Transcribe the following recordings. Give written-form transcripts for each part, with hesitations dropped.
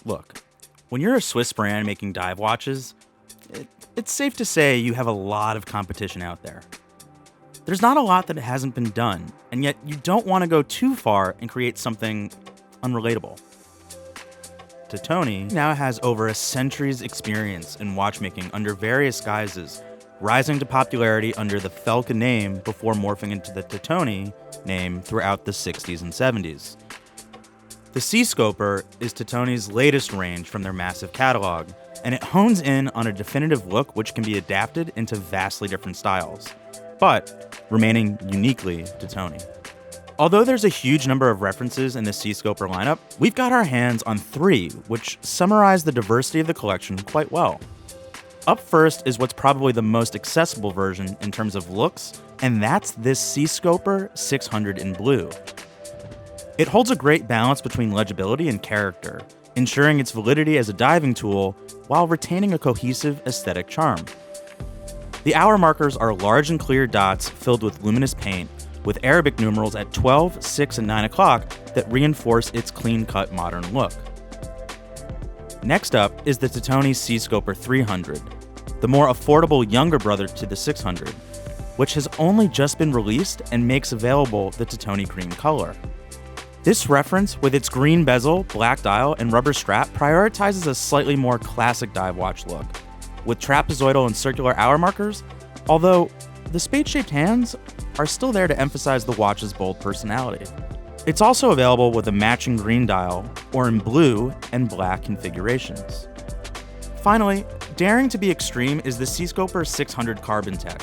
Look, when you're a Swiss brand making dive watches, it's safe to say you have a lot of competition out there. There's not a lot that hasn't been done, and yet you don't want to go too far and create something unrelatable. Titoni now has over a century's experience in watchmaking under various guises, rising to popularity under the Felka name before morphing into the Titoni name throughout the 60s and 70s. The Seascoper is Titoni's latest range from their massive catalog, and it hones in on a definitive look which can be adapted into vastly different styles, but remaining uniquely Titoni. Although there's a huge number of references in the Seascoper lineup, we've got our hands on 3, which summarize the diversity of the collection quite well. Up first is what's probably the most accessible version in terms of looks, and that's this Seascoper 600 in blue. It holds a great balance between legibility and character, ensuring its validity as a diving tool while retaining a cohesive aesthetic charm. The hour markers are large and clear dots filled with luminous paint, with Arabic numerals at 12, 6, and 9 o'clock that reinforce its clean-cut modern look. Next up is the Titoni Seascoper 300, the more affordable younger brother to the 600, which has only just been released and makes available the Titoni cream color. This reference, with its green bezel, black dial, and rubber strap, prioritizes a slightly more classic dive watch look, with trapezoidal and circular hour markers, although the spade-shaped hands are still there to emphasize the watch's bold personality. It's also available with a matching green dial, or in blue and black configurations. Finally, daring to be extreme is the Seascoper 600 Carbon Tech.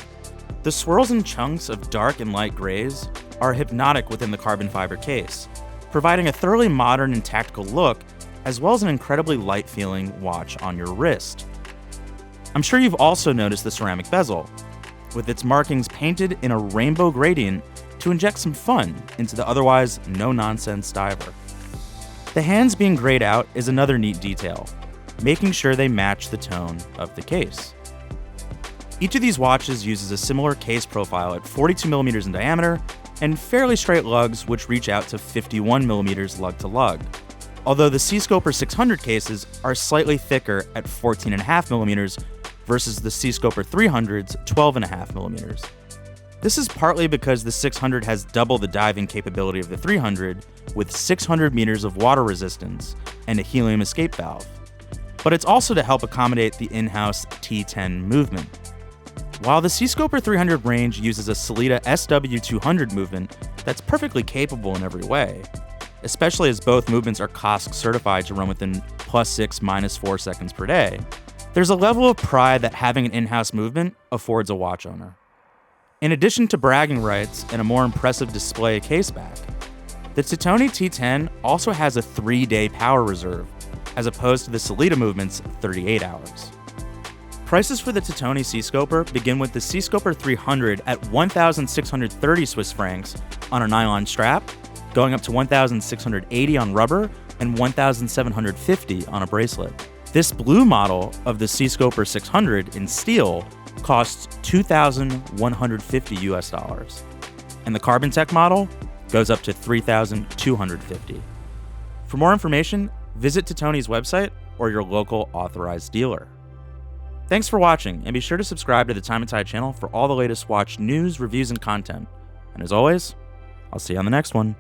The swirls and chunks of dark and light grays are hypnotic within the carbon fiber case, providing a thoroughly modern and tactical look, as well as an incredibly light-feeling watch on your wrist. I'm sure you've also noticed the ceramic bezel, with its markings painted in a rainbow gradient to inject some fun into the otherwise no-nonsense diver. The hands being grayed out is another neat detail, making sure they match the tone of the case. Each of these watches uses a similar case profile at 42mm in diameter and fairly straight lugs which reach out to 51mm lug to lug, although the Seascoper 600 cases are slightly thicker at 14.5mm versus the Seascoper 300's 12.5mm. This is partly because the 600 has double the diving capability of the 300 with 600 meters of water resistance and a helium escape valve. But it's also to help accommodate the in-house T10 movement. While the Seascoper 300 range uses a Sellita SW200 movement that's perfectly capable in every way, especially as both movements are COSC certified to run within +6, -4 seconds per day, there's a level of pride that having an in-house movement affords a watch owner. In addition to bragging rights and a more impressive display caseback, the Titoni T10 also has a 3-day power reserve, as opposed to the Sellita movement's 38 hours. Prices for the Titoni Seascoper begin with the Seascoper 300 at 1,630 Swiss francs on a nylon strap, going up to 1,680 on rubber and 1,750 on a bracelet. This blue model of the Seascoper 600 in steel costs $2,150 and the Carbon Tech model goes up to $3,250. For more information, visit Titoni's website or your local authorized dealer. Thanks for watching, and be sure to subscribe to the Time+Tide channel for all the latest watch news, reviews, and content. And as always, I'll see you on the next one.